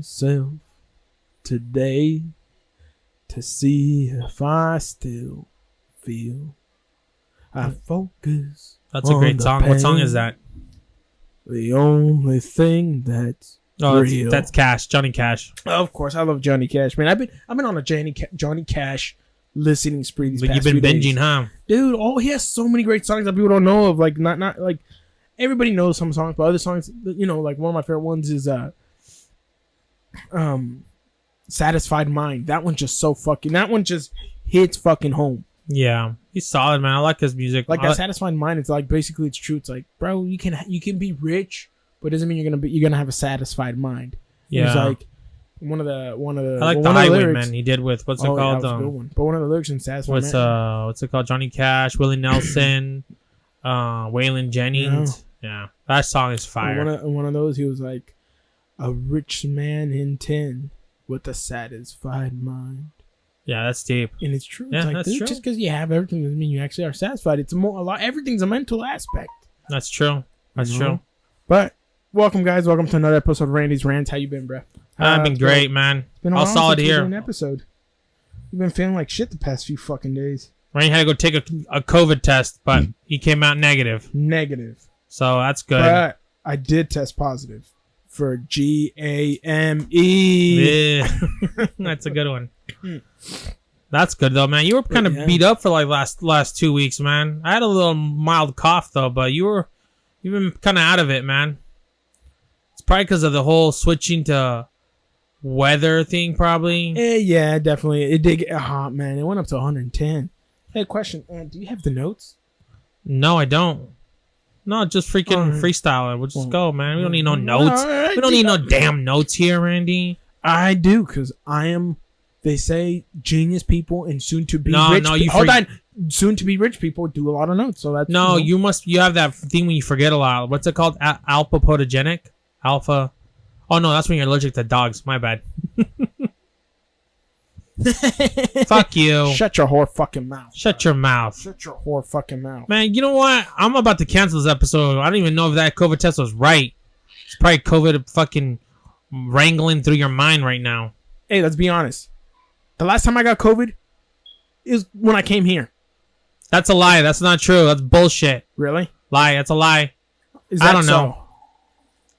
myself today to see if I still feel. I focus. That's a great song. Pain. What song is that? The only thing that's real. That's Cash, Johnny Cash. Of course, I love Johnny Cash, man. I've been on a Johnny Cash listening spree these past You've been few binging, days. huh? Dude, he has so many great songs that people don't know of. Like not like everybody knows some songs, but other songs, like one of my favorite ones is Satisfied Mind. That one's just that one just hits fucking home. Yeah, he's solid, man. I like his music. Like that Satisfied Mind, it's like basically it's true. It's like, bro, you can be rich, but it doesn't mean you're gonna have a satisfied mind. Yeah. It's like one of the I like the Highwaymen he did with what's it called? That was a good one. But one of the lyrics in Satisfied Mind. What's it called? Johnny Cash, Willie Nelson, Waylon Jennings. Yeah, that song is fire. One of those, he was like, a rich man in 10 with a satisfied mind. Yeah, that's deep. And it's true. Yeah, it's like, that's dude, true. Just because you have everything doesn't mean you actually are satisfied. It's everything's a mental aspect. That's true. That's true. But welcome, guys. Welcome to another episode of Randy's Rants. How you been, bro? I've been great, man. It's been all solid here. An episode. You've been feeling like shit the past few fucking days. Randy had to go take a COVID test, but he came out negative. So that's good. But I did test positive for GAME. Yeah. That's a good one. That's good though, man. You were kind of beat up for like last 2 weeks, man. I had a little mild cough though, but you've been kind of out of it, man. It's probably because of the whole switching to weather thing, probably. Yeah, definitely. It did get hot, man. It went up to 110. Hey, question: do you have the notes? No, I don't. No, just freaking freestyle it. We'll just go, man. We don't need no notes. We don't need no damn notes here, Randy. I do, because I am. They say genius people and soon to be rich. Soon to be rich people do a lot of notes. So that's you have that thing when you forget a lot. What's it called? Alpha photogenic? Alpha. Oh no, that's when you're allergic to dogs. My bad. Fuck you. Shut your whore fucking mouth. Shut your mouth. Shut your whore fucking mouth. Man, you know what? I'm about to cancel this episode. I don't even know if that COVID test was right. It's probably COVID fucking wrangling through your mind right now. Hey, let's be honest. The last time I got COVID is when I came here. That's a lie. That's not true. That's bullshit. Really? Lie. That's a lie. I don't know. So?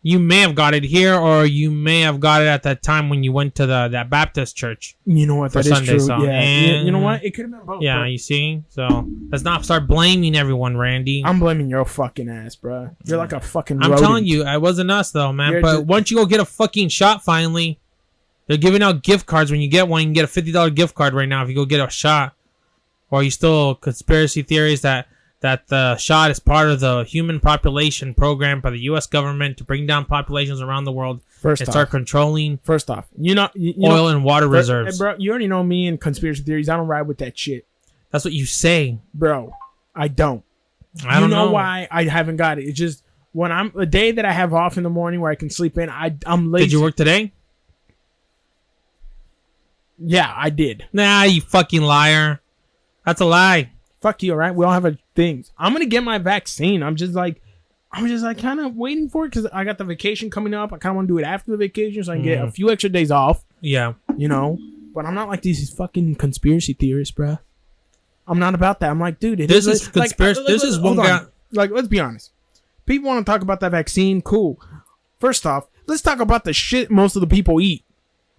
You may have got it here, or you may have got it at that time when you went to that Baptist church. You know what? That is true. Song. Yeah. And you know what? It could have been both. Yeah, you see? So let's not start blaming everyone, Randy. I'm blaming your fucking ass, bro. You're like a fucking I'm rodent. telling you, it wasn't us, though, man. But once you go get a fucking shot, finally, they're giving out gift cards. When you get one, you can get a $50 gift card right now if you go get a shot. Or you still conspiracy theories that the shot is part of the human population program by the U.S. government to bring down populations around the world start controlling. First off, oil and water reserves. Hey, bro, you already know me and conspiracy theories. I don't ride with that shit. That's what you say, bro. I don't. I don't know why I haven't got it. It's just when I'm a day that I have off in the morning where I can sleep in. I'm lazy. Did you work today? Yeah, I did. Nah, you fucking liar. That's a lie. Fuck you, all right? We all have things. I'm going to get my vaccine. I'm just like kind of waiting for it because I got the vacation coming up. I kind of want to do it after the vacation so I can get a few extra days off. Yeah. But I'm not like these fucking conspiracy theorists, bro. I'm not about that. I'm like, dude, this is conspiracy. This is one guy. Like, let's be honest. People want to talk about that vaccine. Cool. First off, let's talk about the shit most of the people eat.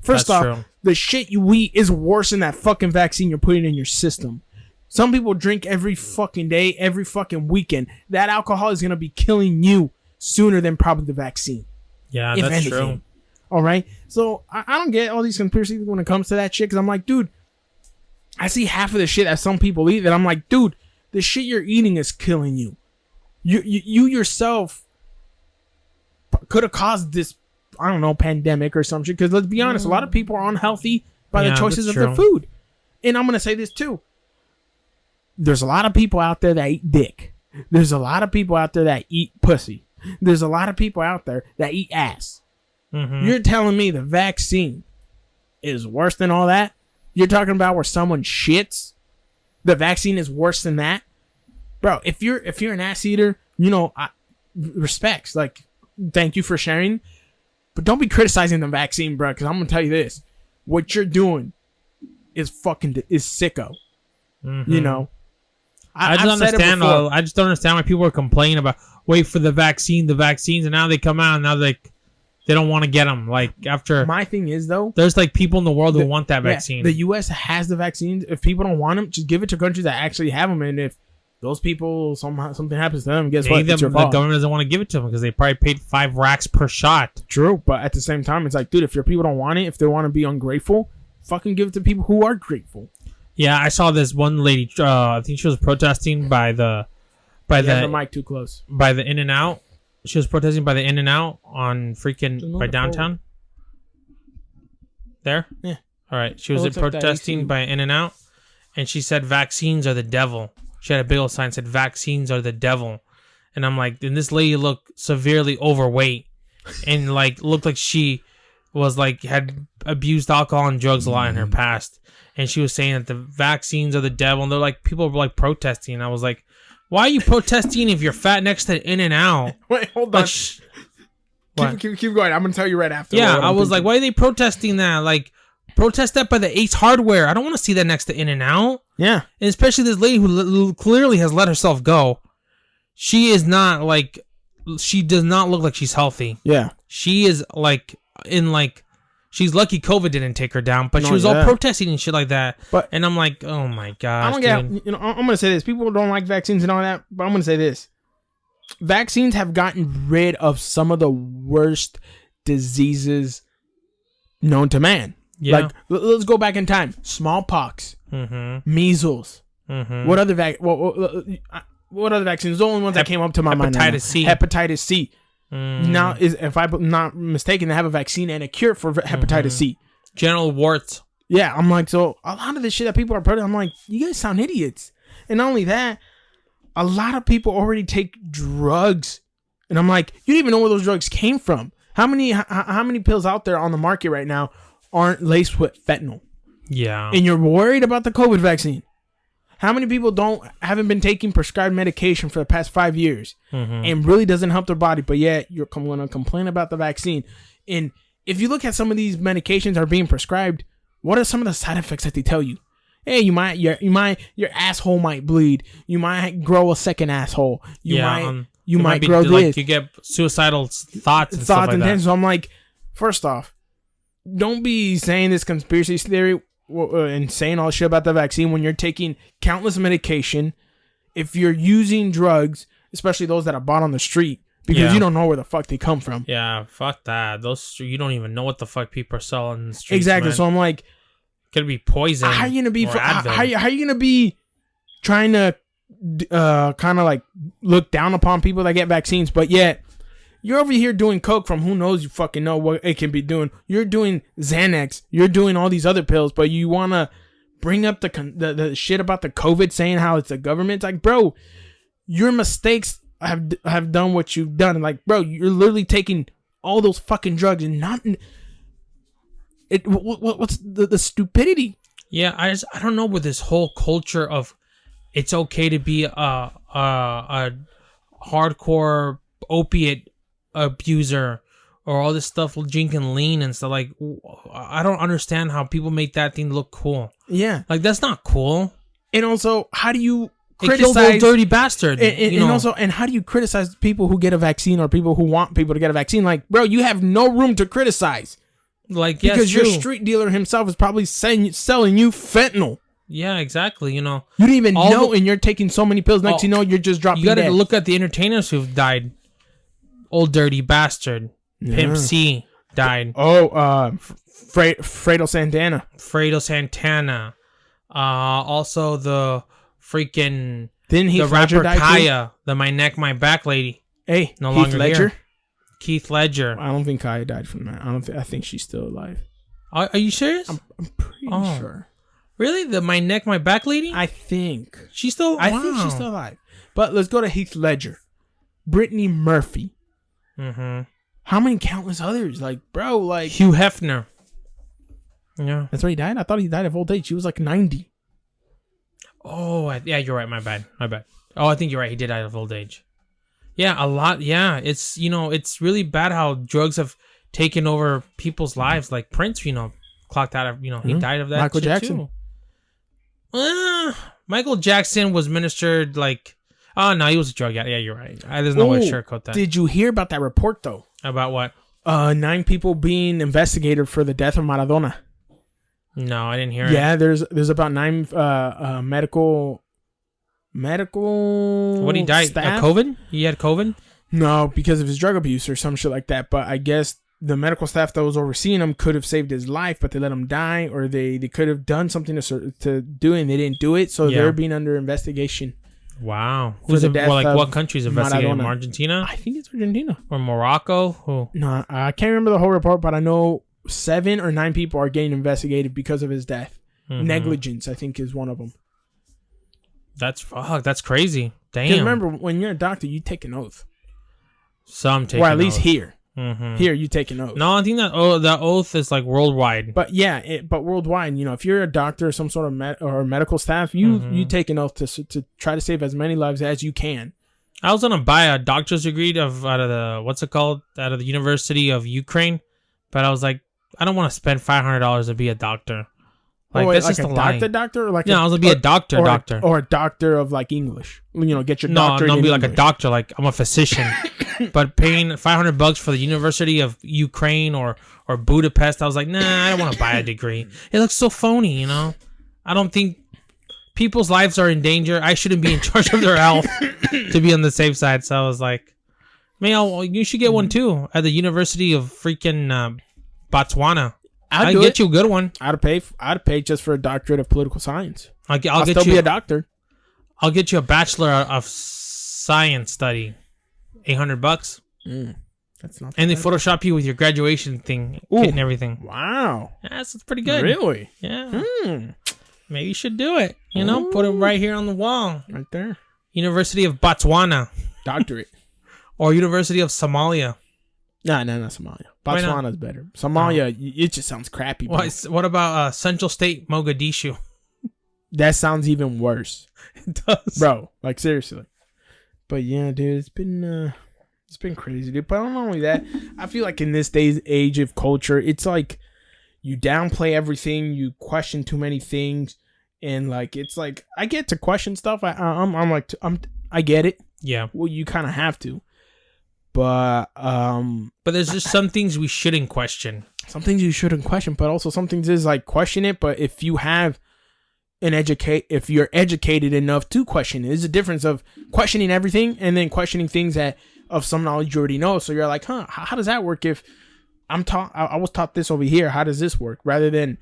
First off, the shit you eat is worse than that fucking vaccine you're putting in your system. Some people drink every fucking day, every fucking weekend. That alcohol is going to be killing you sooner than probably the vaccine. Yeah, that's true. All right? So, I don't get all these conspiracies when it comes to that shit because I'm like, dude, I see half of the shit that some people eat that I'm like, dude, the shit you're eating is killing you. You yourself could have caused this, I don't know, pandemic or some shit because let's be honest, a lot of people are unhealthy by the choices of their food. And I'm going to say this too. There's a lot of people out there that eat dick. There's a lot of people out there that eat pussy. There's a lot of people out there that eat ass. Mm-hmm. You're telling me the vaccine is worse than all that? You're talking about where someone shits? The vaccine is worse than that? Bro, if you're an ass eater, respects. Like, thank you for sharing. But don't be criticizing the vaccine, bro, because I'm going to tell you this. What you're doing is sicko. Mm-hmm. You know? I just understand. I just don't understand why people are complaining about wait for the vaccines, and now they come out and now they don't want to get them. Like after my thing is though, there's like people in the world who want that vaccine. The U.S. has the vaccines. If people don't want them, just give it to countries that actually have them. And if those people something happens to them, guess what? It's your fault. The government doesn't want to give it to them because they probably paid 5 racks per shot. True, but at the same time, it's like, dude, if your people don't want it, if they want to be ungrateful, fucking give it to people who are grateful. Yeah, I saw this one lady. I think she was protesting by the mic too close by the In-N-Out. She was protesting by the In-N-Out on freaking by downtown. There, yeah. All right, she was protesting by In-N-Out, and she said vaccines are the devil. She had a big old sign that said vaccines are the devil, and I'm like, and this lady looked severely overweight, and like looked like she was like had abused alcohol and drugs a lot in her past. And she was saying that the vaccines are the devil. And they're like, people were like protesting. And I was like, why are you protesting if you're fat next to In-N-Out? Wait, hold on. Keep going. I'm going to tell you right after. Yeah, I was like, why are they protesting that? Like, protest that by the Ace Hardware. I don't want to see that next to In-N-Out. Yeah. And especially this lady who clearly has let herself go. She is not like, she does not look like she's healthy. Yeah. She is like, she's lucky COVID didn't take her down, but she was all protesting and shit like that. And I'm like, oh my gosh. I don't get. You know, I'm gonna say this. People don't like vaccines and all that, but I'm gonna say this: vaccines have gotten rid of some of the worst diseases known to man. Yeah. Like, let's go back in time: smallpox, measles. What other what other vaccines? The only ones that came up to my mind. Hepatitis C. Now, if I'm not mistaken, they have a vaccine and a cure for hepatitis C. Genital warts. Yeah, I'm like, so a lot of this shit that people are putting, I'm like, you guys sound idiots. And not only that, a lot of people already take drugs. And I'm like, you don't even know where those drugs came from. How many pills out there on the market right now aren't laced with fentanyl? Yeah. And you're worried about the COVID vaccine. How many people haven't been taking prescribed medication for the past 5 years and really doesn't help their body, but yet you're going to complain about the vaccine? And if you look at some of these medications that are being prescribed, what are some of the side effects that they tell you? Hey, your asshole might bleed. You might grow a second asshole. You might grow this. Like, you get suicidal thoughts and stuff like that. So I'm like, first off, don't be saying this conspiracy theory and saying all shit about the vaccine when you're taking countless medication, if you're using drugs, especially those that are bought on the street, because you don't know where the fuck they come from. Yeah, fuck that. You don't even know what the fuck people are selling in the streets. Exactly. Man. So I'm like, could be poison. How are you gonna be? How you gonna be trying to kind of like look down upon people that get vaccines, but yet you're over here doing coke from who knows you fucking know what it can be doing. You're doing Xanax. You're doing all these other pills, but you want to bring up the shit about the COVID, saying how it's the government. It's like, bro, your mistakes have done what you've done. Like, bro, you're literally taking all those fucking drugs and not... What's the stupidity? Yeah, I don't know with this whole culture of it's okay to be a hardcore opiate abuser or all this stuff, drinking lean and stuff. Like, I don't understand how people make that thing look cool. Yeah, like that's not cool. And also, how do you criticize killed old dirty bastard? And how do you criticize people who get a vaccine or people who want people to get a vaccine? Like, bro, you have no room to criticize. Like, because your street dealer himself is probably selling you fentanyl. Yeah, exactly. You don't even know, and you're taking so many pills. Next, you're just dropping. You got to look at the entertainers who've died. Old dirty bastard, Pimp C died. Fredo Santana. Also the freaking the rapper Kaya, the My Neck My Back lady. Hey, no longer here. Keith Ledger. I don't think Kaya died from that. I think she's still alive. Are you serious? I'm pretty sure. Really? The My Neck My Back lady? I think she's still. I think she's still alive. But let's go to Heath Ledger, Brittany Murphy. How many countless others? Like, bro, like Hugh Hefner. Yeah, that's where he died. I thought he died of old age. He was like 90. Oh, yeah, you're right. My bad. Oh, I think you're right. He did die of old age. Yeah, a lot. Yeah, it's it's really bad how drugs have taken over people's lives, like Prince, clocked out of, he died of that. Michael Jackson. Michael Jackson was ministered like, oh no, he was a drug addict. Yeah, you're right. There's no way to sugarcoat that. Did you hear about that report though? About what? 9 people being investigated for the death of Maradona. No, I didn't hear it. Yeah, there's about 9 medical. What, he died? COVID? He had COVID? No, because of his drug abuse or some shit like that. But I guess the medical staff that was overseeing him could have saved his life, but they let him die, or they could have done something to do it, and they didn't do it. So they're being under investigation. Wow. What country's investigating him? Argentina? I think it's Argentina. Or Morocco? Who? No, I can't remember the whole report, but I know 7 or 9 people are getting investigated because of his death. Mm-hmm. Negligence, I think, is one of them. That's crazy. Damn. Because remember, when you're a doctor, you take an oath. Some take an oath. Or at least here. Mm-hmm. Here, you take an oath. No, I think that oath is like worldwide. But yeah, but worldwide, if you're a doctor or some sort of or medical staff, you take an oath to try to save as many lives as you can. I was gonna buy a doctor's degree out of the University of Ukraine, but I was like, I don't want to spend $500 to be a doctor. Like, that's just a doctor, or like I was gonna be a doctor, or a doctor of like English. Get your doctorate. No, be like a doctor, like I'm a physician. But paying $500 for the University of Ukraine or Budapest, I was like, nah, I don't want to buy a degree. It looks so phony, I don't think people's lives are in danger. I shouldn't be in charge of their health to be on the safe side. So I was like, man, you should get one too at the University of freaking Botswana. I'll get you a good one. I'd pay just for a doctorate of political science. I'll still be a doctor. I'll get you a bachelor of science study. $800. That's not. And they Photoshop you with your graduation thing, kit and everything. Wow, that's pretty good. Really? Yeah. Maybe you should do it. Put it right here on the wall, right there. University of Botswana, doctorate, or University of Somalia. No, not Somalia. Botswana's better. Somalia, it just sounds crappy. Bro. What about Central State Mogadishu? That sounds even worse. It does, bro. Like seriously. But yeah, dude, it's been crazy, dude. But not only that, I feel like in this day's age of culture, it's like you downplay everything, you question too many things, and like it's like I get to question stuff. I get it. Yeah. Well, you kind of have to. But there's just some things we shouldn't question. Some things you shouldn't question, but also some things is like question it. But if you have if you're educated enough to question it, there's a difference of questioning everything and then questioning things of some knowledge you already know. So you're like, how does that work? If I was taught this over here, how does this work? Rather than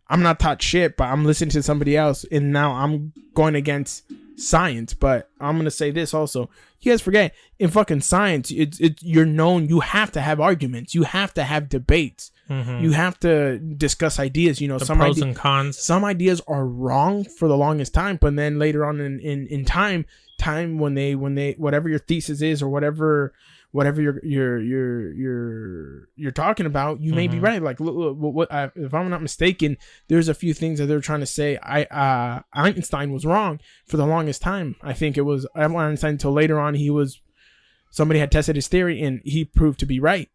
I'm not taught shit, but I'm listening to somebody else, and now I'm going against science. But I'm gonna say this also: you guys forget in fucking science, you're known. You have to have arguments. You have to have debates. Mm-hmm. You have to discuss ideas. Some pros and cons. Some ideas are wrong for the longest time, but then later on in time when they whatever your thesis is or whatever you're talking about, you may be right. Like, look, if I'm not mistaken, there's a few things that they're trying to say. Einstein was wrong for the longest time. I think it was Einstein until later on. Somebody had tested his theory and he proved to be right.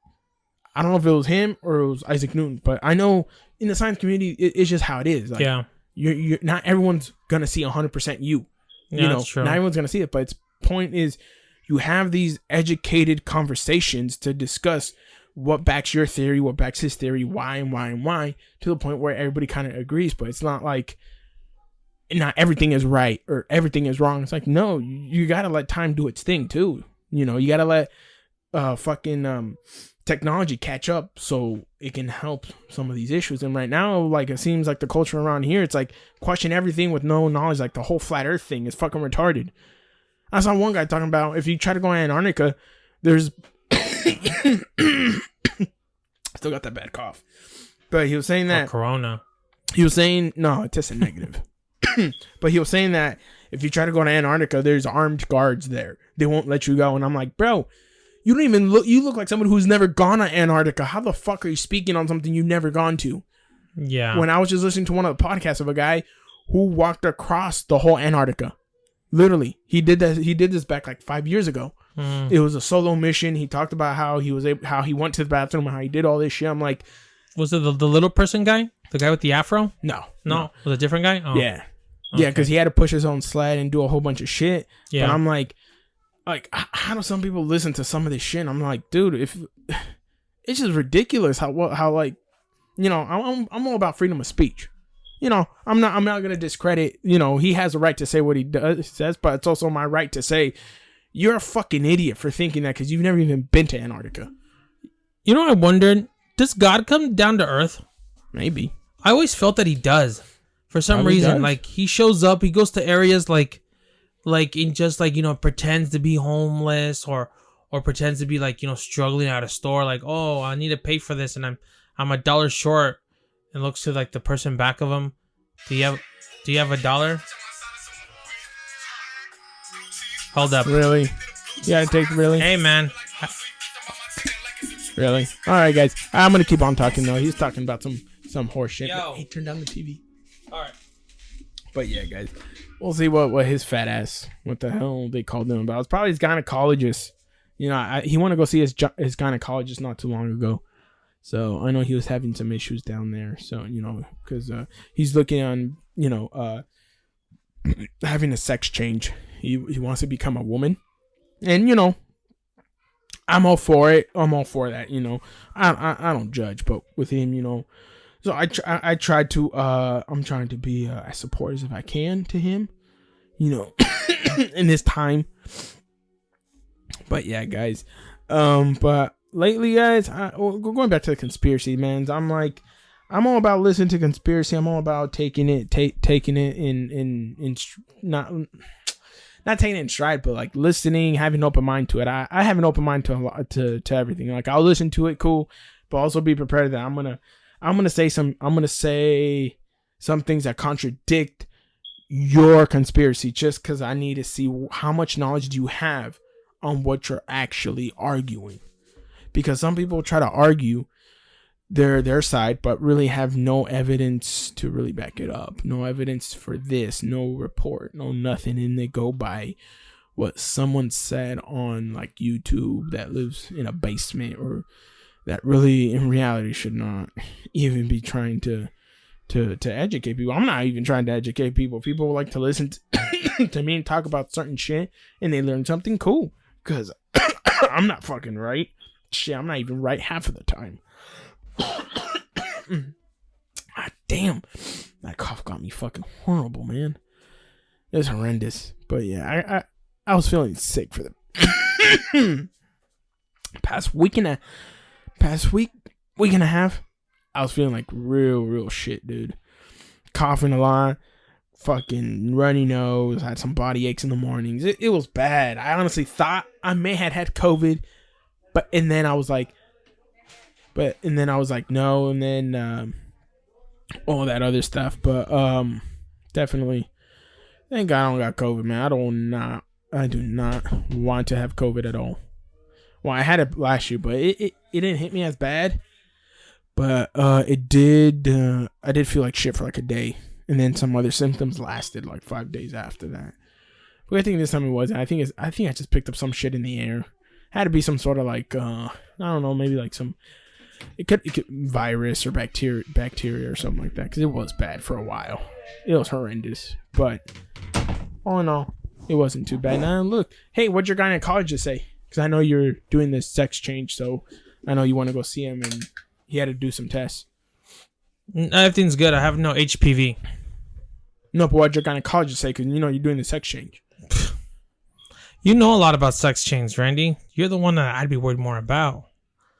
I don't know if it was him or it was Isaac Newton, but I know in the science community, it's just how it is. Like, yeah, you're not everyone's gonna see 100% you. Yeah, that's true. Not everyone's gonna see it, but its point is, you have these educated conversations to discuss what backs your theory, what backs his theory, why and why and why, to the point where everybody kind of agrees. But it's not like not everything is right or everything is wrong. It's like, no, you gotta let time do its thing too. You gotta let technology catch up so it can help some of these issues. And right now, like, it seems like the culture around here, it's like question everything with no knowledge. Like the whole flat earth thing is fucking retarded. I saw one guy talking about if you try to go to Antarctica, there's still got that bad cough, but he was saying that corona. He was saying no, it tested negative. But he was saying that if you try to go to Antarctica, there's armed guards there. They won't let you go. And I'm like, bro, you don't even look. You look like someone who's never gone to Antarctica. How the fuck are you speaking on something you've never gone to? Yeah. When I was just listening to one of the podcasts of a guy who walked across the whole Antarctica. Literally, he did that. He did this back like 5 years ago. It was a solo mission. He talked about how he went to the bathroom and how he did all this shit. I'm like, was it the little person guy? The guy with the afro? No. Was it a different guy? Oh. Yeah. Okay. Yeah, because he had to push his own sled and do a whole bunch of shit. Yeah. But I'm like, how do some people listen to some of this shit? And I'm like, dude, if it's just ridiculous how like, you know, I'm all about freedom of speech. You know, I'm not gonna discredit. You know, he has a right to say what he says, but it's also my right to say you're a fucking idiot for thinking that because you've never even been to Antarctica. You know, I wondered, does God come down to Earth? Maybe. I always felt that he does. For some reason, does. Like he shows up, he goes to areas like in just like, you know, pretends to be homeless or pretends to be like, you know, struggling at a store. Like, oh, I need to pay for this, and I'm $1 short. And looks to like the person back of him. Do you have $1? Hold up. Really? Yeah, really. Hey, man. Really? All right, guys. I'm gonna keep on talking though. He's talking about some horse shit. Yo. Hey, turn down the TV. All right. But yeah, guys, we'll see what his fat ass, what the hell they called him about. It's probably his gynecologist. You know, he wanted to go see his gynecologist not too long ago. So I know he was having some issues down there. So, you know, because he's looking on, you know, having a sex change. He wants to become a woman. And, you know, I'm all for it. I'm all for that, you know. I don't judge, but with him, you know. So I tried to, I'm trying to be as supportive as I can to him, you know, in this time. But yeah, guys. But lately, guys, going back to the conspiracy, man. I'm all about listening to conspiracy. I'm all about taking it in not taking it in stride, but like listening, having an open mind to it. I have an open mind to a lot, to everything. Like I'll listen to it, cool, but also be prepared that I'm gonna say some things that contradict your conspiracy, just because I need to see how much knowledge do you have on what you're actually arguing. Because some people try to argue their side, but really have no evidence to really back it up. No evidence for this, no report, no nothing. And they go by what someone said on like YouTube that lives in a basement, or that really in reality should not even be trying to educate people. I'm not even trying to educate people. People like to listen to me and talk about certain shit and they learn something cool. Because I'm not fucking right. Shit, I'm not even right half of the time. God damn. That cough got me fucking horrible, man. It was horrendous. But yeah, I was feeling sick for the past week and a half. I was feeling like real shit, dude. Coughing a lot. Fucking runny nose. Had some body aches in the mornings. It was bad. I honestly thought I may have had COVID. And then I was like, no, and then all that other stuff. But definitely, thank God I don't got COVID, man. I do not want to have COVID at all. Well, I had it last year, but it didn't hit me as bad. But it did. I did feel like shit for like a day, and then some other symptoms lasted like 5 days after that. But I think this time it wasn't. I think I just picked up some shit in the air. Had to be some sort of like I don't know, maybe like some it could virus or bacteria or something like that, because it was bad for a while. It was horrendous, but all in all, it wasn't too bad. Now look, hey, what'd your gynecologist say? Because I know you're doing this sex change, so I know you want to go see him, and he had to do some tests. Everything's good. I have no HPV. No, but what'd your gynecologist say? Because you know you're doing the sex change. You know a lot about sex change, Randy. You're the one that I'd be worried more about.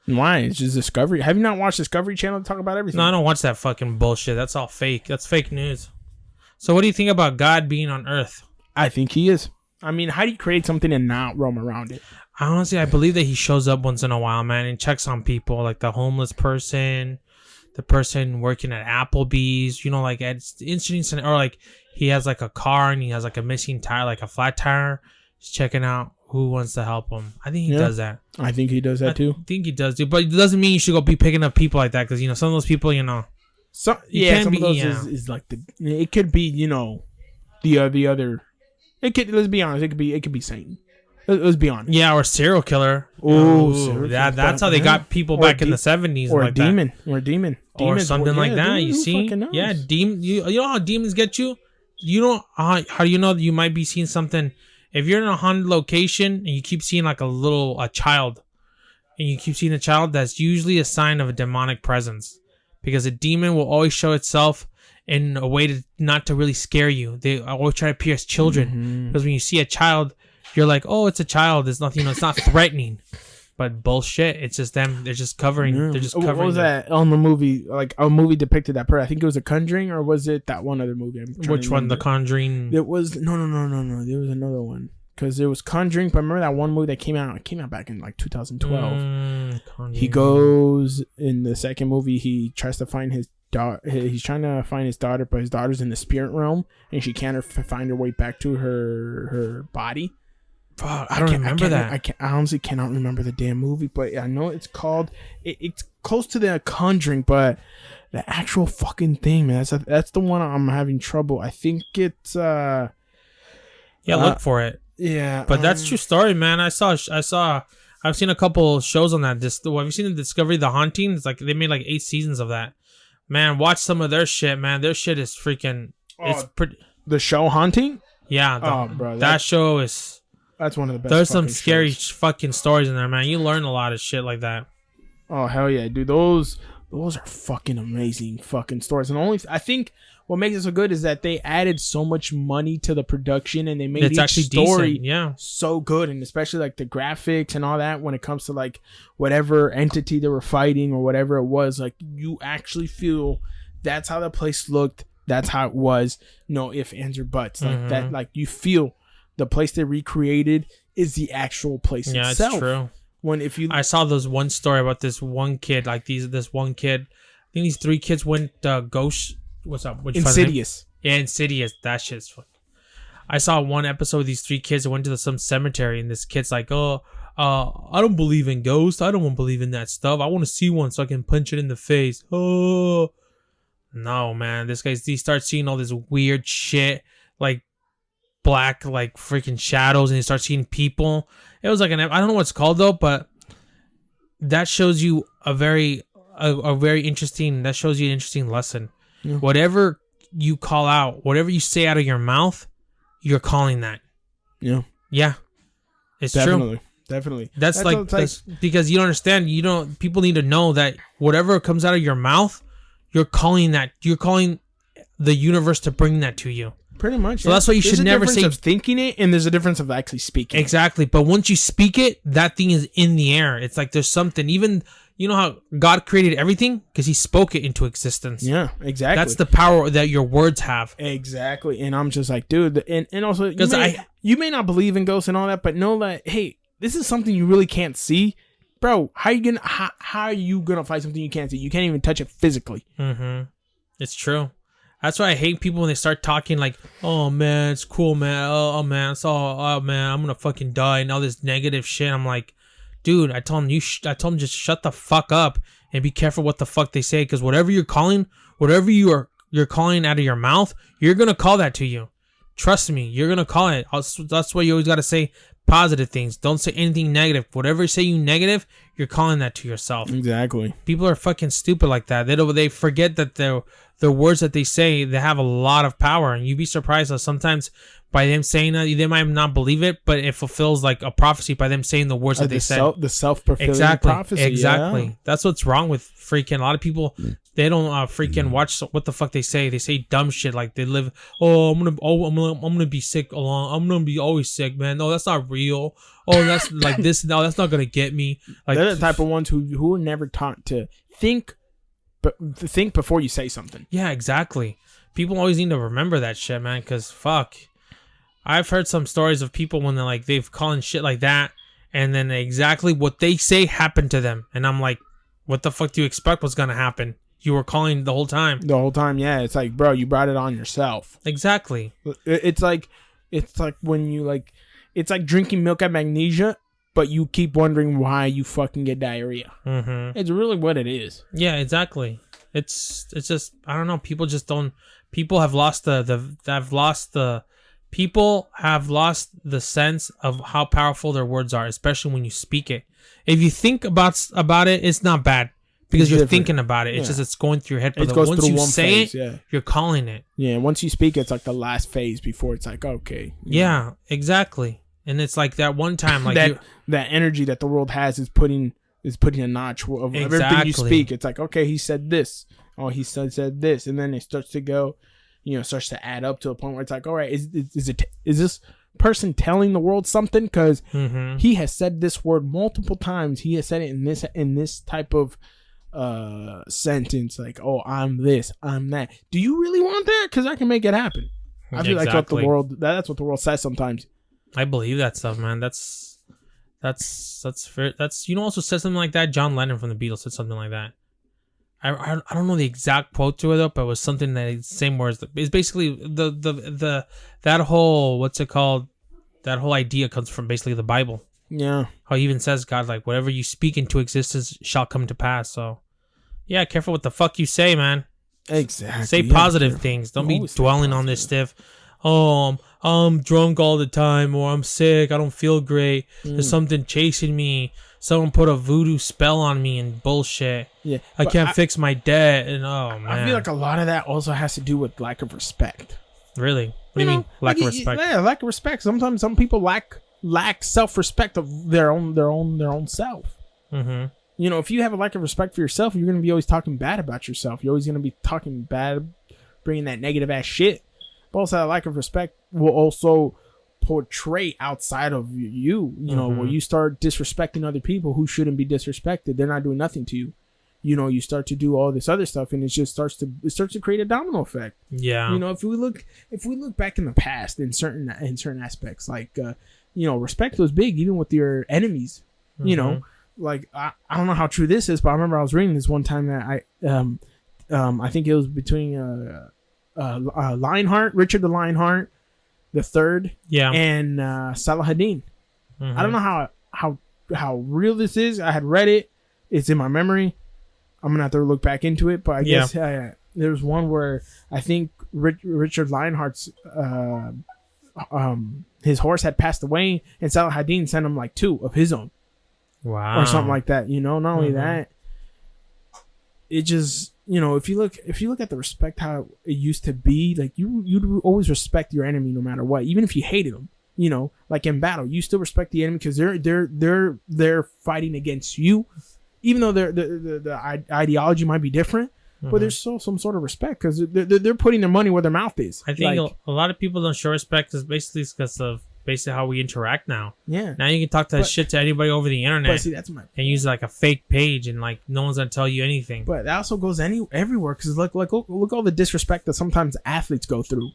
Why? It's just Discovery. Have you not watched Discovery Channel to talk about everything? No, I don't watch that fucking bullshit. That's all fake. That's fake news. So what do you think about God being on Earth? I think he is. I mean, how do you create something and not roam around it? Honestly, I believe that he shows up once in a while, man, and checks on people, like the homeless person, the person working at Applebee's, you know, like at incidents, or like he has like a car and he has like a missing tire, like a flat tire. He's checking out who wants to help him. I think he does that. I think he does that too. I think he does too, but it doesn't mean you should go be picking up people like that, because you know some of those people, you know. Some of those is like it could be, you know, the other. It could, let's be honest, it could be Satan. Let's be honest. Yeah, or serial killer. Oh, that's how they got people back in the 70s. Or like a demon. That. Or a demon. Or something like that. You see? Yeah, you know how demons get you? You know how do you know that you might be seeing something? If you're in a haunted location and you keep seeing like a child, and you keep seeing a child, that's usually a sign of a demonic presence. Because a demon will always show itself in a way not to really scare you. They always try to appear as children. Because when you see a child, you're like, oh, it's a child. It's nothing. It's not threatening. But bullshit. It's just them. They're just covering. Yeah. They're just covering. What was that on the movie? Like a movie depicted that part. I think it was The Conjuring, or was it that one other movie? Which one? The Conjuring. It was no. There was another one. Because there was Conjuring, but remember that one movie that came out? It came out back in like 2012. He goes in the second movie. He tries to find his daughter. He's trying to find his daughter, but his daughter's in the spirit realm, and she can't find her way back to her body. Fuck, I don't remember that. I honestly cannot remember the damn movie, but I know it's called. It's close to the Conjuring, but the actual fucking thing, man. That's the one I'm having trouble. I think it's. Yeah, look for it. Yeah, but that's true story, man. I've seen a couple shows on that. Have you seen the Discovery, The Haunting? It's like they made like 8 seasons of that. Man, watch some of their shit, man. Their shit is freaking. It's pretty. The show Haunting? Yeah, bro, that show is. That's one of the best. There's some scary fucking stories in there, man. You learn a lot of shit like that. Oh hell yeah, dude! Those are fucking amazing fucking stories. And I think what makes it so good is that they added so much money to the production, and they made each story so good, and especially like the graphics and all that. When it comes to like whatever entity they were fighting or whatever it was, like you actually feel that's how the place looked. That's how it was. No ifs, ands, or buts. Like that. Like you feel the place they recreated is the actual place itself. Yeah, it's true. I saw this one story about this one kid, this one kid. I think these 3 kids went ghost. What's up? Insidious. Yeah, Insidious. That shit's fun. I saw one episode of these 3 kids that went to some cemetery, and this kid's like, I don't believe in ghosts. I don't want to believe in that stuff. I want to see one so I can punch it in the face. Oh, no, man. He starts seeing all this weird shit, like black, like freaking shadows, and he starts seeing people. It was like I don't know what it's called though, but that shows you a very interesting. That shows you an interesting lesson. Yeah. Whatever you call out, whatever you say out of your mouth, you're calling that. Yeah. Yeah. It's true. Definitely. That's because you don't understand. People need to know that whatever comes out of your mouth, you're calling that. You're calling the universe to bring that to you. Pretty much. So that's why you should never say. There's a difference of thinking it, and there's a difference of actually speaking. Exactly. But once you speak it, that thing is in the air. It's like there's something. Even, you know how God created everything? Because he spoke it into existence. Yeah, exactly. That's the power that your words have. Exactly. And I'm just like, dude. And also, you may not believe in ghosts and all that, but know that, hey, this is something you really can't see. Bro, how are you gonna fight something you can't see? You can't even touch it physically. Mm-hmm. It's true. That's why I hate people when they start talking like, "Oh man, it's cool, man. Oh man, it's all. Oh man, I'm gonna fucking die," and all this negative shit. I'm like, dude, I told him just shut the fuck up and be careful what the fuck they say, because whatever you're calling out of your mouth, you're gonna call that to you. Trust me, you're gonna call it. That's why you always gotta say positive things. Don't say anything negative. Whatever say you negative, you're calling that to yourself. Exactly. People are fucking stupid like that. They forget that the words that they say, they have a lot of power, and you'd be surprised that sometimes by them saying that, they might not believe it, but it fulfills like a prophecy by them saying the words that they said. The self-fulfilling prophecy. Exactly. Yeah. That's what's wrong with freaking a lot of people. They don't freaking watch what the fuck they say. They say dumb shit like they live. I'm gonna be sick along. I'm gonna be always sick, man. No, that's not real. Oh, that's like this. No, that's not gonna get me. Like they're the type of ones who are never taught to think, but think before you say something. Yeah, exactly. People always need to remember that shit, man. Cause fuck, I've heard some stories of people when they've calling shit like that, and then exactly what they say happened to them, and I'm like, what the fuck do you expect was gonna happen? You were calling the whole time. The whole time, yeah. It's like, bro, you brought it on yourself. Exactly. It's like when you it's like drinking milk at magnesia, but you keep wondering why you fucking get diarrhea. Mm-hmm. It's really what it is. Yeah, exactly. It's just, I don't know. People just don't. People have lost the people have lost the sense of how powerful their words are, especially when you speak it. If you think about it, it's not bad because you're thinking about it. It's just it's going through your head. But once you say it, you're calling it. Yeah, once you speak, it's like the last phase before it's like, okay. Yeah, exactly. And it's like that one time, like that energy that the world has is putting a notch of everything you speak. It's like, okay, he said this. Oh, he said this, and then it starts to go, starts to add up to a point where it's like, all right, is this person telling the world something? Because he has said this word multiple times. He has said it in this type of sentence, like, oh, I'm this, I'm that. Do you really want that? Because I can make it happen. I feel like that's what the world says sometimes. I believe that stuff, man. That's fair. Also said something like that. John Lennon from the Beatles said something like that. I don't know the exact quote to it though, but it was something that same words. It's basically that whole, what's it called? That whole idea comes from basically the Bible. Yeah. How he even says, God, like, whatever you speak into existence shall come to pass. So, yeah, careful what the fuck you say, man. Exactly. Say positive things. Don't be dwelling on this stuff. Oh, I'm drunk all the time, or I'm sick. I don't feel great. There's something chasing me. Someone put a voodoo spell on me and bullshit. Yeah, I can't fix my debt. And oh man, I feel like a lot of that also has to do with lack of respect. Really? What do you mean lack of respect? Yeah, lack of respect. Sometimes some people lack self-respect of their own self. Mm-hmm. If you have a lack of respect for yourself, you're gonna be always talking bad about yourself. You're always gonna be talking bad, bringing that negative ass shit. But also, that lack of respect will also portray outside of you, where you start disrespecting other people who shouldn't be disrespected. They're not doing nothing to you. You start to do all this other stuff, and it starts to create a domino effect. Yeah. If we look back in the past in certain aspects, like respect was big even with your enemies. Like I don't know how true this is, but I remember I was reading this one time that I think it was between Lionheart, Richard the Lionheart the Third, and Salahadin. I don't know how real this is. I had read it; it's in my memory. I'm gonna have to look back into it, but I guess there was one where I think Richard Lionheart's his horse had passed away, and Salahadin sent him like 2 of his own, or something like that. Not only that, it just if you look at the respect how it used to be, like you'd always respect your enemy no matter what, even if you hated them. Like in battle, you still respect the enemy because they're fighting against you, even though the ideology might be different. But there's still some sort of respect because they're putting their money where their mouth is. I think a lot of people don't show respect is basically because of how we interact now. Yeah. Now you can talk shit to anybody over the internet. But see, that's my point. And use like a fake page and like no one's gonna tell you anything. But that also goes everywhere because look all the disrespect that sometimes athletes go through.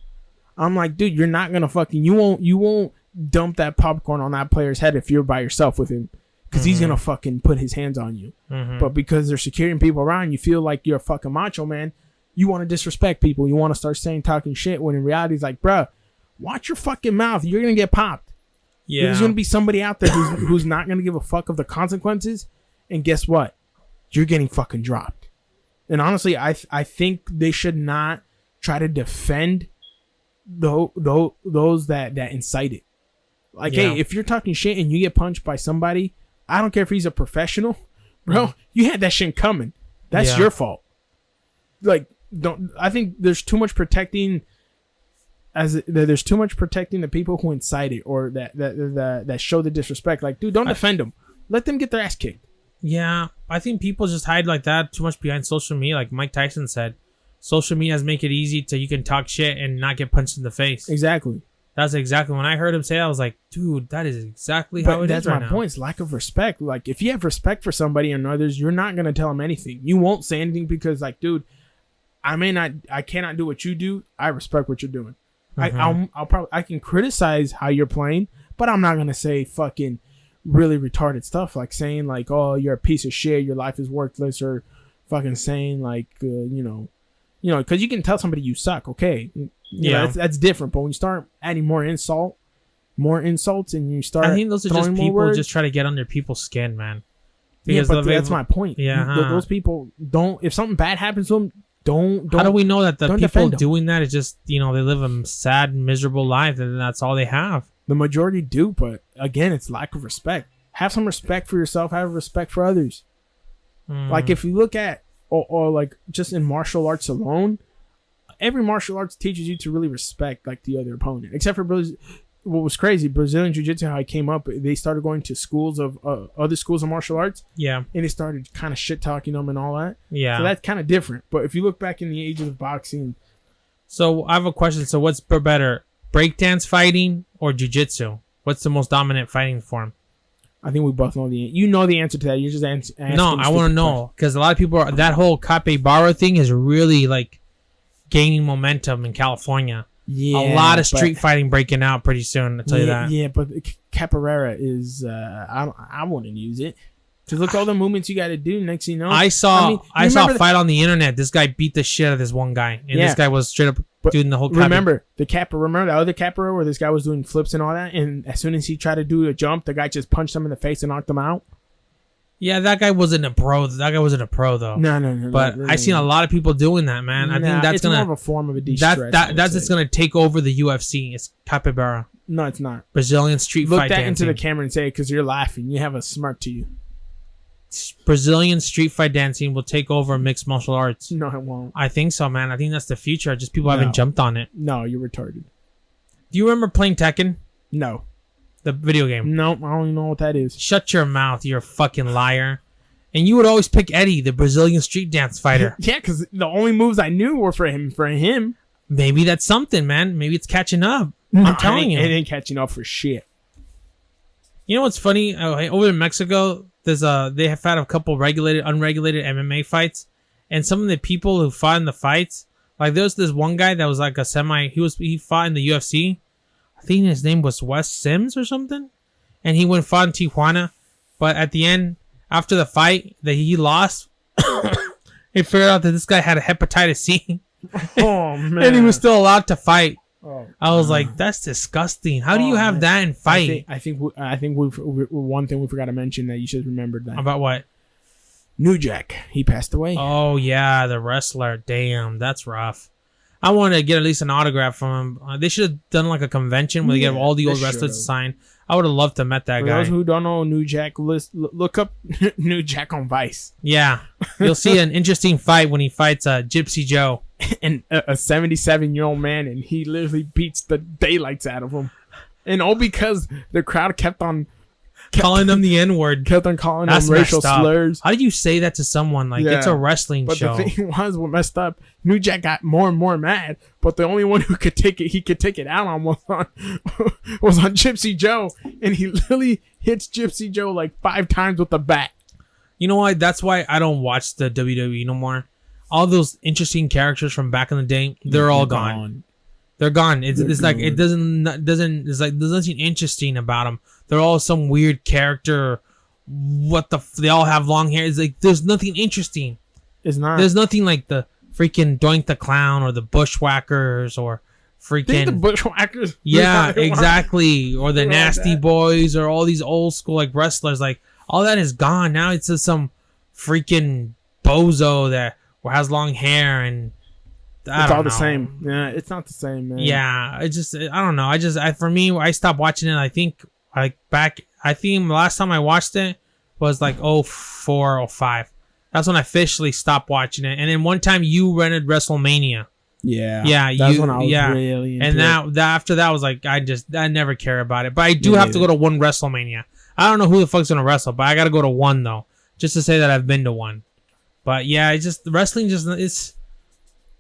I'm like, dude, you're not gonna you won't dump that popcorn on that player's head if you're by yourself with him. Because he's gonna fucking put his hands on you. But because they're securing people around, you feel like you're a fucking macho man. You want to disrespect people. You want to start talking shit when in reality it's like, bruh, watch your fucking mouth. You're gonna get popped. Yeah. There's gonna be somebody out there who's not gonna give a fuck of the consequences. And guess what? You're getting fucking dropped. And honestly, I think they should not try to defend those that incite it. Like, hey, if you're talking shit and you get punched by somebody, I don't care if he's a professional, bro. You had that shit coming. That's your fault. Like, I think there's too much protecting. There's too much protecting the people who incite it or that show the disrespect. Like, dude, don't defend them. Let them get their ass kicked. Yeah, I think people just hide like that too much behind social media. Like Mike Tyson said, social media has make it easy to you can talk shit and not get punched in the face. Exactly. That's exactly when I heard him say it, I was like, dude, that is exactly how it is right now. That's my point. It's lack of respect. Like, if you have respect for somebody and others, you're not going to tell them anything. You won't say anything because, like, dude, I cannot do what you do. I respect what you're doing. I can criticize how you're playing, but I'm not going to say fucking really retarded stuff like saying, like, oh, you're a piece of shit, your life is worthless, or fucking saying, like, because you can tell somebody you suck, okay. That's different. But when you start adding more insults, and you start, I think those are just people just try to get under people's skin, man. Because that's my point. Yeah, those people don't. If something bad happens to them, don't. How do we know that the people them. doing that is just, they live a sad, miserable life and that's all they have? The majority do, but again, it's lack of respect. Have some respect for yourself. Have respect for others. Like if you look at, or like just in martial arts alone, every martial arts teaches you to really respect like the other opponent. Except for what was crazy, Brazilian Jiu-Jitsu, how it came up, they started going to schools of other schools of martial arts. Yeah. And they started kind of shit talking them and all that. Yeah. So that's kind of different. But if you look back in the ages of boxing. So I have a question. So what's better, breakdance fighting or jiu-jitsu? What's the most dominant fighting form? I think we both know the answer to that. You're just asking. No, I want to know because a lot of people that whole capybara thing is really like gaining momentum in California. Yeah, a lot of street fighting breaking out pretty soon. I'll tell you that. Yeah, but capoeira is I wouldn't use it. Because look, all the movements you got to do. Next thing you know, I saw a fight on the internet. This guy beat the shit out of this one guy, and this guy was straight up doing the whole. Remember the other capoeira where this guy was doing flips and all that, and as soon as he tried to do a jump, the guy just punched him in the face and knocked him out. Yeah, that guy wasn't a pro. Though. No. But I've seen a lot of people doing that, man. I think that's more of a form of a de-stress. That's just gonna take over the UFC. It's capybara. No, it's not. Brilliant street fight dancing. Look that into the camera and say it because you're laughing. You have a smirk to you. Brazilian street fight dancing will take over mixed martial arts. No, it won't. I think so, man. I think that's the future. Just people haven't jumped on it. No, you're retarded. Do you remember playing Tekken? No. The video game? No, I don't even know what that is. Shut your mouth, you're a fucking liar. And you would always pick Eddie, the Brazilian street dance fighter. Yeah, because the only moves I knew were for him. Maybe that's something, man. Maybe it's catching up. I'm telling you. It ain't catching up for shit. You know what's funny? Over in Mexico, they have had a couple unregulated MMA fights, and some of the people who fought in the fights, like there's this one guy that was like he fought in the UFC. I think his name was Wes Sims or something, and he went fought in Tijuana, but at the end, after the fight that he lost, he figured out that this guy had a hepatitis C. Oh man! And he was still allowed to fight. Oh, I was like, that's disgusting. How do you have that in fight? I think one thing we forgot to mention that you should remember that. About what? New Jack. He passed away. Oh yeah, the wrestler. Damn, that's rough. I wanted to get at least an autograph from him. They should have done like a convention where they get all the old wrestlers to sign. I would have loved to have met that guy. For those who don't know New Jack, look up New Jack on Vice. Yeah, you'll see an interesting fight when he fights Gypsy Joe. And a 77-year-old man, and he literally beats the daylights out of him. And all because the crowd kept calling them the N-word. Kept on calling them racial slurs. How do you say that to someone? Like, it's a wrestling show. But the thing was, what messed up, New Jack got more and more mad, but the only one who could take it out on was on Gypsy Joe. And he literally hits Gypsy Joe like 5 times with the bat. You know what? That's why I don't watch the WWE no more. All those interesting characters from back in the day, they're all gone. They're gone. It's like there's nothing interesting about them. They're all some weird character. They all have long hair. It's like there's nothing interesting. It's not. There's nothing like the freaking Doink the Clown or the Bushwhackers or freaking the Bushwhackers. Yeah, exactly. Or the Nasty Boys or all these old school like wrestlers. Like all that is gone now. It's just some freaking bozo that has long hair and it's all the same. Yeah, it's not the same, man. Yeah, I don't know. For me, I stopped watching it. I think the last time I watched it was like 04, 05. That's when I officially stopped watching it. And then one time you rented WrestleMania. Yeah. That's when I was really into it. After that was like I never care about it. But I do have to go to one WrestleMania. I don't know who the fuck's gonna wrestle, but I gotta go to one though, just to say that I've been to one. But yeah, wrestling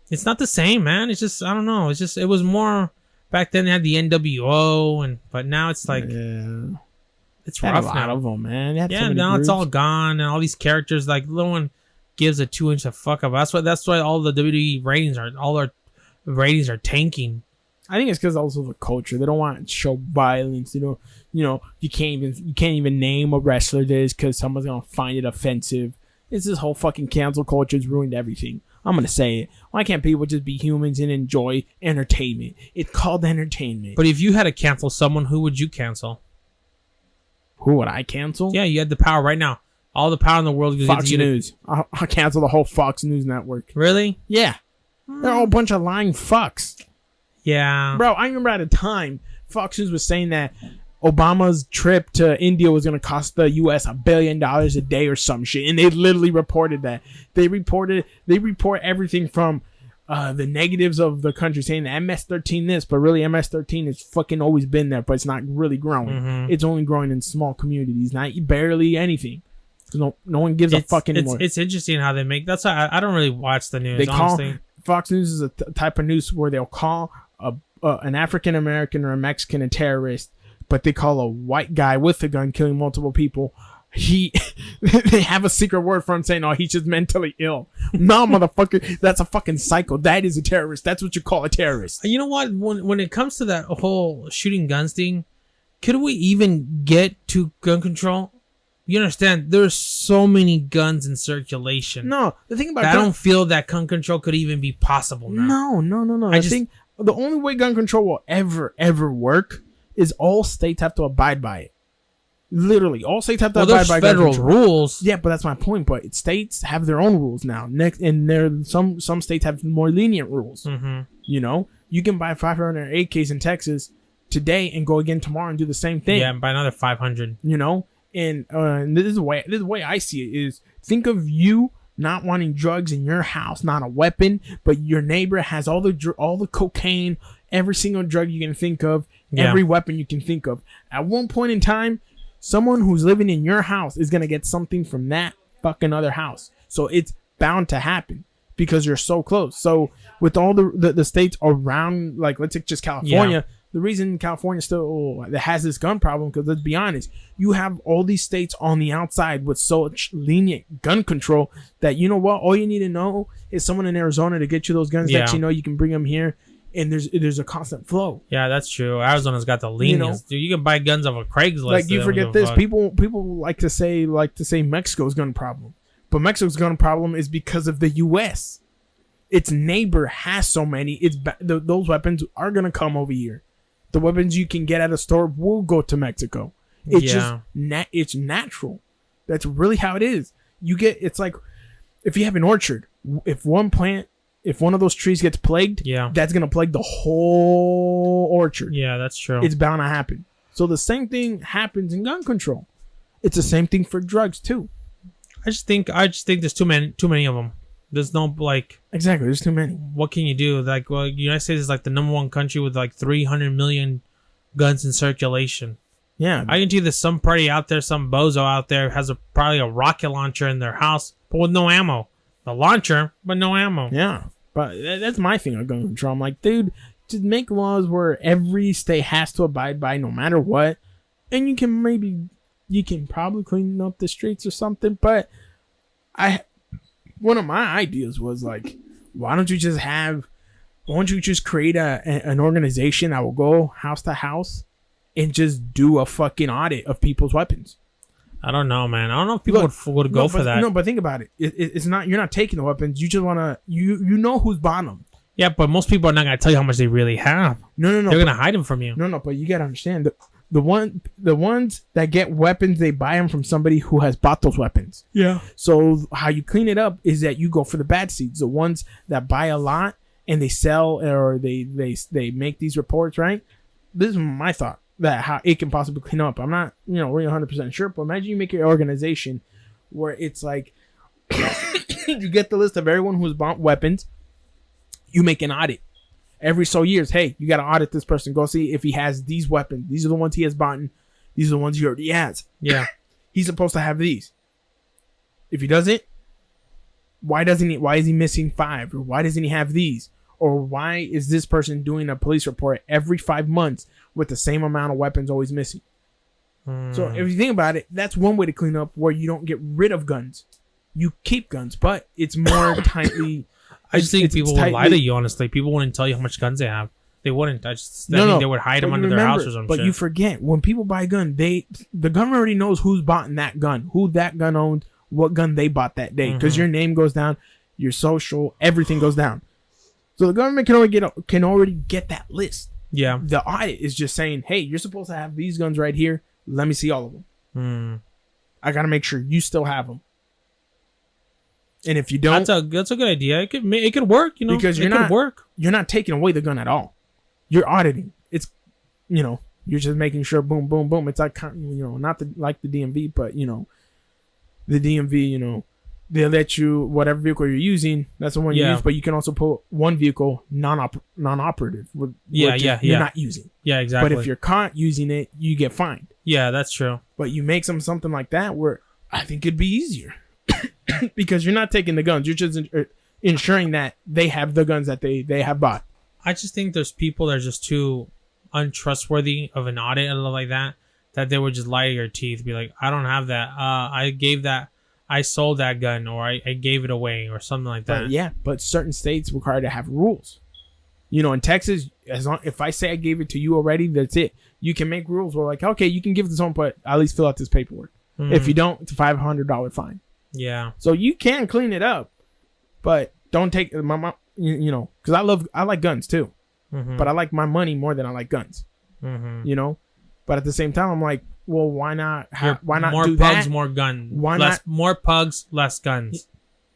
it's not the same, man. It's just I don't know. It was more back then. They had the NWO, but now it's like it's rough. A lot of them, man. Yeah, now it's all gone, and all these characters like no one gives a 2 inch of fuck up. That's why all the WWE ratings are tanking. I think it's because also the culture. They don't want to show violence. You can't even name a wrestler this because someone's gonna find it offensive. It's this whole fucking cancel culture has ruined everything. I'm going to say it. Why can't people just be humans and enjoy entertainment? It's called entertainment. But if you had to cancel someone, who would you cancel? Who would I cancel? Yeah, you had the power right now. All the power in the world. Fox News. I'll cancel the whole Fox News network. Really? Yeah. They're all a bunch of lying fucks. Yeah. Bro, I remember at a time, Fox News was saying that Obama's trip to India was going to cost the U.S. $1 billion a day or some shit. And they literally reported that. They report everything from the negatives of the country, saying that MS-13 this, but really MS-13 has fucking always been there, but it's not really growing. Mm-hmm. It's only growing in small communities, not barely anything. No one gives a fuck anymore. It's interesting how they make. That's why I don't really watch the news. They honestly. Fox News is a type of news where they'll call an African American or a Mexican a terrorist, but they call a white guy with a gun killing multiple people. They have a secret word for him saying, "Oh, he's just mentally ill." No, motherfucker, that's a fucking psycho. That is a terrorist. That's what you call a terrorist. You know what? When it comes to that whole shooting guns thing, could we even get to gun control? You understand? There's so many guns in circulation. No, the thing about I don't feel that gun control could even be possible now. No. I think the only way gun control will ever work is all states have to abide by it. Literally, all states have to abide by federal gun control. rules. Yeah, but that's my point. But states have their own rules now. Some states have more lenient rules. Mm-hmm. You know, you can buy 500 AKs in Texas today and go again tomorrow and do the same thing. Yeah, and buy another 500. You know, and this is the way I see it is: think of you not wanting drugs in your house, not a weapon, but your neighbor has all the cocaine, every single drug you can think of, every weapon you can think of. At one point in time, someone who's living in your house is gonna get something from that fucking other house. So it's bound to happen because you're so close. So with all the states around, like let's take just California. The reason California still has this gun problem, because let's be honest, you have all these states on the outside with such lenient gun control that, you know what, all you need to know is someone in Arizona to get you those guns that you know you can bring them here, and there's a constant flow. Yeah, that's true. Arizona's got the lenience. Dude, you can buy guns off of Craigslist. Like, you forget this. People like to say Mexico's gun problem, but Mexico's gun problem is because of the U.S. Its neighbor has so many. Those weapons are gonna come over here. The weapons you can get at a store will go to Mexico. It's just it's natural. That's really how it is. It's like if you have an orchard. If one of those trees gets plagued, that's gonna plague the whole orchard. Yeah, that's true. It's bound to happen. So the same thing happens in gun control. It's the same thing for drugs too. I just think there's too many of them. There's no exactly. There's too many. What can you do? Like, well, United States is like the number one country with like 300 million guns in circulation. Yeah, I can tell you there's some party out there, some bozo out there has probably a rocket launcher in their house, but with no ammo. The launcher, but no ammo. Yeah, but that's my thing on gun control. I'm like, dude, just make laws where every state has to abide by no matter what, and you can probably clean up the streets or something. But one of my ideas was like, why don't you just create an organization that will go house to house and just do a fucking audit of people's weapons? I don't know, man. I don't know if people would go for that. No, but think about it. It's not, you're not taking the weapons. You just want to, you know who's buying them. Yeah, but most people are not going to tell you how much they really have. No. They're going to hide them from you. No, but you got to understand the ones that get weapons, they buy them from somebody who has bought those weapons. Yeah. So how you clean it up is that you go for the bad seeds. The ones that buy a lot and they sell, or they make these reports, right? This is my thought that how it can possibly clean up. I'm not, really 100% sure, but imagine you make your organization where it's like you get the list of everyone who's bought weapons. You make an audit. Every so years, hey, you got to audit this person. Go see if he has these weapons. These are the ones he has bought. These are the ones he already has. Yeah. He's supposed to have these. If he doesn't, why doesn't he? Why is he missing 5? Or why doesn't he have these? Or why is this person doing a police report every 5 months with the same amount of weapons always missing? So if you think about it, that's one way to clean up where you don't get rid of guns. You keep guns, but it's more tightly... I just think people would lie to you, honestly. People wouldn't tell you how much guns they have. They wouldn't. I think they would hide them under their house or something. But you forget, when people buy a gun, the government already knows who's bought that gun, who that gun owned, what gun they bought that day. Because your name goes down, your social, everything goes down. So the government can already get that list. Yeah. The audit is just saying, hey, you're supposed to have these guns right here. Let me see all of them. I got to make sure you still have them. And if you don't, that's a good idea. It could work, you know, because you're not taking away the gun at all. You're auditing. It's, you know, you're just making sure boom, boom, boom. It's like, you know, not like the DMV, but you know, the DMV, you know, they'll let you whatever vehicle you're using. That's the one you use, but you can also pull one vehicle non-operative. You're not using. Yeah, exactly. But if you're caught using it, you get fined. Yeah, that's true. But you make something like that where I think it'd be easier. Because you're not taking the guns, you're just ensuring that they have the guns that they have bought. I just think there's people that are just too untrustworthy of an audit and stuff like that they would just lie to your teeth, be like, I don't have that. I sold that gun, or I gave it away, or something like that. But certain states require to have rules. You know, in Texas, if I say I gave it to you already, that's it. You can make rules where like, okay, you can give this home, but at least fill out this paperwork. If you don't, it's a $500 fine. Yeah. So you can clean it up, but don't take my mom. You know, because I like guns too, but I like my money more than I like guns. You know, but at the same time, I'm like, well, why not? Why not more do pugs, that? more guns? Why not more pugs, less guns?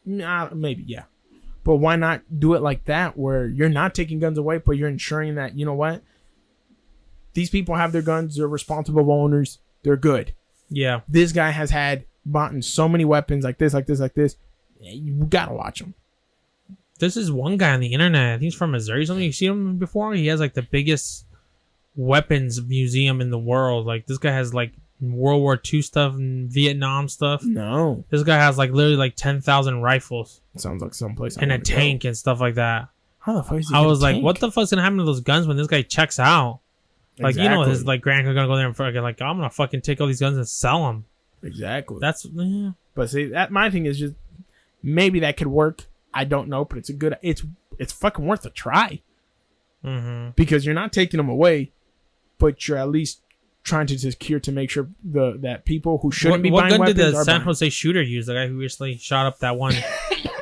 Maybe yeah, but why not do it like that, where you're not taking guns away, but you're ensuring that, you know what, these people have their guns, they're responsible owners, they're good. Yeah. This guy has bought in so many weapons like this. Yeah, you gotta watch him. This is one guy on the internet. I think he's from Missouri or something. You seen him before? He has like the biggest weapons museum in the world. Like this guy has like World War II stuff and Vietnam stuff. No. This guy has like literally like 10,000 rifles. Sounds like someplace. And a tank and stuff like that. How the fuck is he I was like, what the fuck's gonna happen to those guns when this guy checks out? Like, you know, his like grandpa gonna go there and fucking like, I'm gonna fucking take all these guns and sell them. Exactly. That's But see, that my thing is just maybe that could work. I don't know, but it's fucking worth a try. Because you're not taking them away, but you're at least trying to secure to make sure that people who shouldn't be buying weapons are buying. What gun did the San Jose shooter use? The guy who recently shot up that one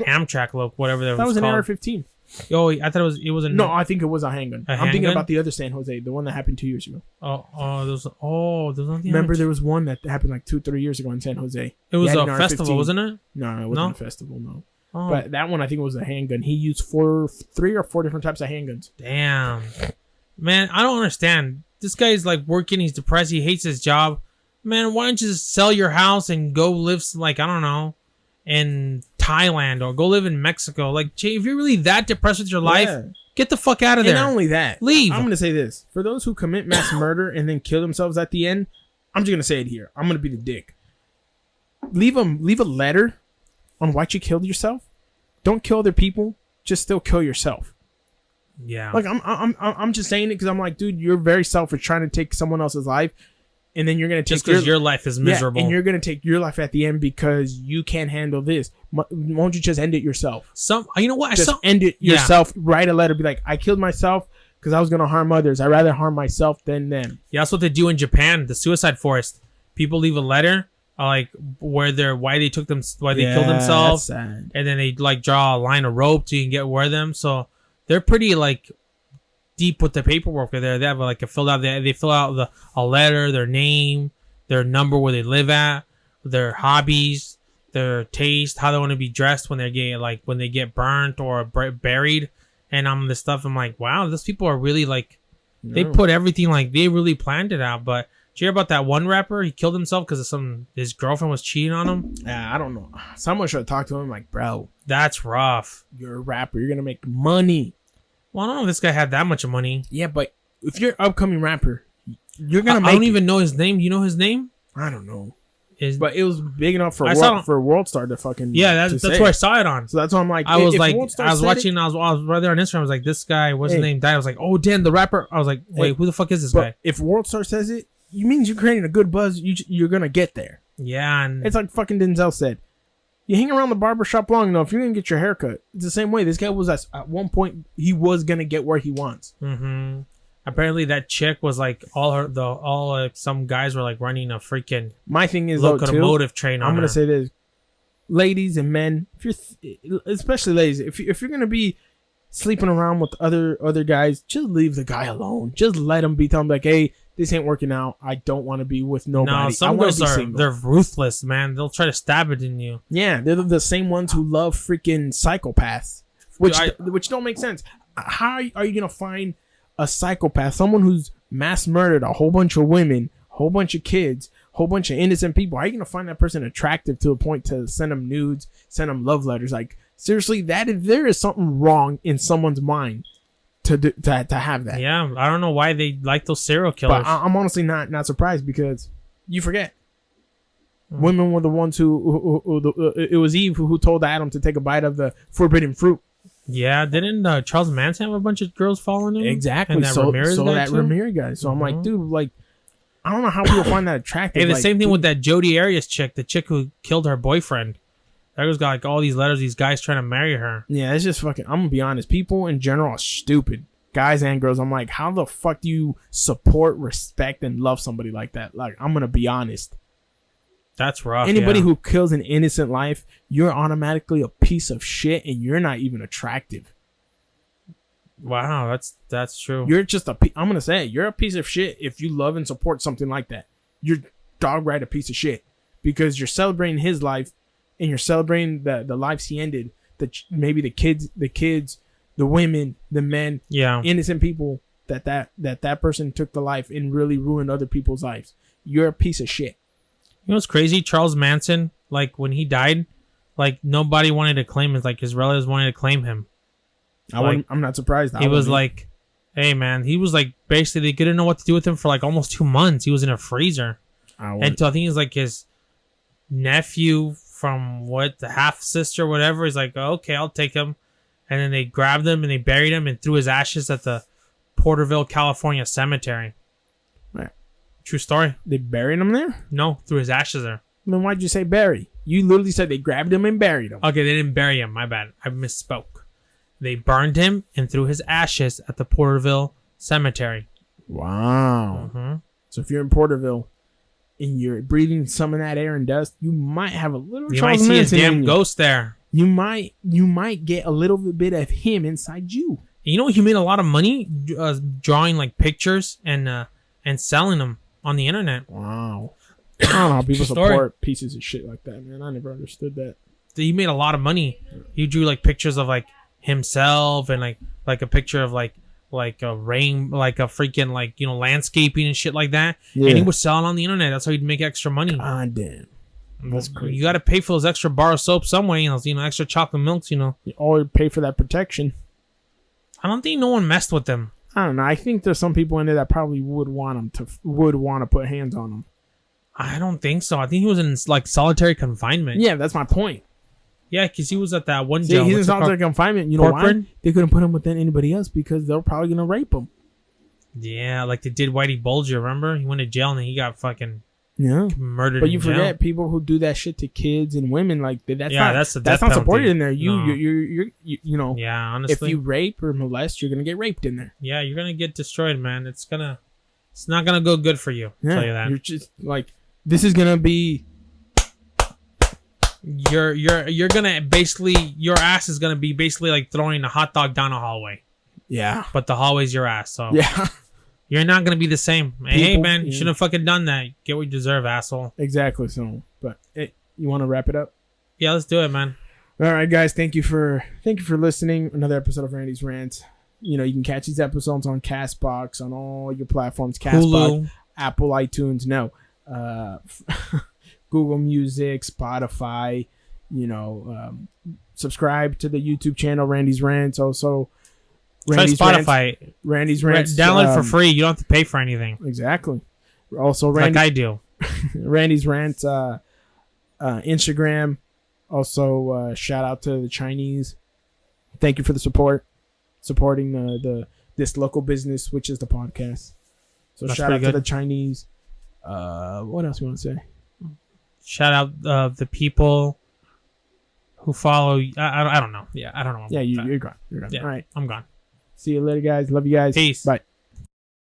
Amtrak whatever that was called. That was an AR-15. Oh, I thought it was a... No, I think it was a handgun. I'm thinking about the other San Jose, the one that happened 2 years ago. There's nothing. Remember, there was one that happened like 2-3 years ago in San Jose. It was a festival, wasn't it? No, it wasn't a festival, no. Oh. But that one, I think it was a handgun. He used 3 or 4 different types of handguns. Damn. Man, I don't understand. This guy's like working, he's depressed, he hates his job. Man, why don't you just sell your house and go live, like, I don't know, in Thailand or go live in Mexico? Like, Jay, if you're really that depressed with your life, get the fuck out of there. And not only that, leave. I'm going to say this. For those who commit mass murder and then kill themselves at the end, I'm just going to say it here. I'm going to be the dick. Leave a letter on why you killed yourself. Don't kill other people. Just still kill yourself. Yeah. Like, I'm just saying it because I'm like, dude, you're very selfish trying to take someone else's life. And then you're going to take... Just because your life is miserable. Yeah, and you're going to take your life at the end because you can't handle this. Won't you just end it yourself? You know what? Just end it yourself. Write a letter. Be like, I killed myself because I was going to harm others. I'd rather harm myself than them. Yeah, that's what they do in Japan. The suicide forest. People leave a letter, like why they killed themselves. That's sad. And then they like draw a line of rope so you can get where them. So they're pretty like deep with the paperwork there. They have like they fill out a letter, their name, their number, where they live at, their hobbies, their taste, how they want to be dressed when they get burnt or buried, and this stuff. I'm like, wow, those people are really like, they put everything, like they really planned it out. But did you hear about that one rapper? He killed himself because his girlfriend was cheating on him. Yeah, I don't know. Someone should have talked to him. Like, bro, that's rough. You're a rapper. You're gonna make money. Well, I don't know if this guy had that much money. Yeah, but if you're an upcoming rapper, you're gonna make. I don't even know his name. You know his name? I don't know. But it was big enough for World Star to fucking. Yeah, that's where I saw it on. So that's why I'm like, I was watching. I was right there on Instagram. I was like, this guy, what's his name? Died. I was like, oh damn, the rapper. I was like, wait, who the fuck is this guy? If World Star says it, you means you're creating a good buzz. You're gonna get there. Yeah, and it's like fucking Denzel said. You hang around the barbershop long enough, you're gonna get your haircut. It's the same way. This guy was at one point, he was gonna get where he wants. Mm-hmm. Apparently, that chick was like some guys were like running a freaking. My thing is locomotive train. I'm gonna say this, ladies and men, especially ladies, if you're gonna be sleeping around with other guys, just leave the guy alone. Just let him be. Tell him like, hey, this ain't working out. I don't want to be with nobody. No, some girls they're ruthless, man. They'll try to stab it in you. Yeah, they're the same ones who love freaking psychopaths, which don't make sense. How are you gonna find a psychopath, someone who's mass murdered a whole bunch of women, whole bunch of kids, whole bunch of innocent people? How are you gonna find that person attractive to a point to send them nudes, send them love letters? Like, seriously, there is something wrong in someone's mind to have that. Yeah, I don't know why they like those serial killers. But I'm honestly not surprised, because you forget. Women were the ones who it was Eve who told Adam to take a bite of the forbidden fruit. Yeah, didn't Charles Manson have a bunch of girls following him? Exactly. And that Ramirez guy. So I'm like, dude, like, I don't know how people find that attractive. Hey, the like, same thing with that Jodi Arias chick, the chick who killed her boyfriend. That girl's got like all these letters, these guys trying to marry her. Yeah, it's just fucking. I'm gonna be honest. People in general are stupid, guys and girls. I'm like, how the fuck do you support, respect, and love somebody like that? Like, I'm gonna be honest. That's rough. Anybody who kills an innocent life, you're automatically a piece of shit, and you're not even attractive. Wow, that's true. You're just I'm gonna say it, you're a piece of shit if you love and support something like that. You're dog right a piece of shit, because you're celebrating his life, and you're celebrating the lives he ended. Maybe the kids, the women, the men, innocent people that person took the life and really ruined other people's lives. You're a piece of shit. You know what's crazy? Charles Manson, like when he died, like nobody wanted to claim him. Like his relatives wanted to claim him. I'm not surprised. He was like, hey man, he was like, basically they didn't know what to do with him for like almost 2 months. He was in a freezer. And so I think he's like his nephew from the half sister, whatever. He's like, oh, okay, I'll take him. And then they grabbed him and they buried him and threw his ashes at the Porterville, California cemetery. Right. True story. They buried him there? No, threw his ashes there. Then why'd you say bury? You literally said they grabbed him and buried him. Okay, they didn't bury him. My bad. I misspoke. They burned him and threw his ashes at the Porterville cemetery. Wow. Mm-hmm. So if you're in Porterville and you're breathing some of that air and dust, you might have a little. You might see a damn ghost there. You might get a little bit of him inside you. You know, he made a lot of money drawing like pictures and selling them on the internet. Wow. I don't know how people support pieces of shit like that, man. I never understood that. He made a lot of money. He drew like pictures of like himself and like a picture of like a rain, like a freaking like, you know, landscaping and shit like that. Yeah. And he was selling on the internet. That's how he'd make extra money. God damn. That's crazy. You got to pay for those extra bar of soap some way, you know, extra chocolate milks, you know. Or pay for that protection. I don't think no one messed with them. I don't know. I think there's some people in there that probably would want to put hands on them. I don't think so. I think he was in like solitary confinement. Yeah, that's my point. Yeah, because he was at that one jail. He's in solitary confinement. You know why? They couldn't put him with anybody else because they're probably gonna rape him. Yeah, like they did Whitey Bulger. Remember, he went to jail and then he got fucking murdered. But you forget people who do that shit to kids and women. Like that's not penalty. supported in there. You know. Yeah, honestly, if you rape or molest, you're gonna get raped in there. Yeah, you're gonna get destroyed, man. It's not gonna go good for you. I'll tell you that. You're just like, this is gonna be. You're gonna basically, your ass is gonna be basically like throwing a hot dog down a hallway. Yeah. But the hallway's your ass, so yeah. You're not gonna be the same. Hey man, you shouldn't have fucking done that. Get what you deserve, asshole. Exactly. So, but you want to wrap it up? Yeah, let's do it, man. All right, guys. Thank you for listening. Another episode of Randy's Rants. You know, you can catch these episodes on Castbox, on all your platforms. Castbox, Hulu, Apple, iTunes. No. Google Music, Spotify, you know, subscribe to the YouTube channel, Randy's Rants. Also, Randy's Spotify. Rants, Randy's Rants. Download for free. You don't have to pay for anything. Exactly. Also, like I do. Randy's Rants, Instagram. Also, shout out to the Chinese. Thank you for the supporting this local business, which is the podcast. So that's shout out to the Chinese. What else you want to say? Shout out the people who follow. I don't know. Yeah, I don't know. Yeah, you're gone. You're gone. Yeah, all right, I'm gone. See you later, guys. Love you guys. Peace. Bye.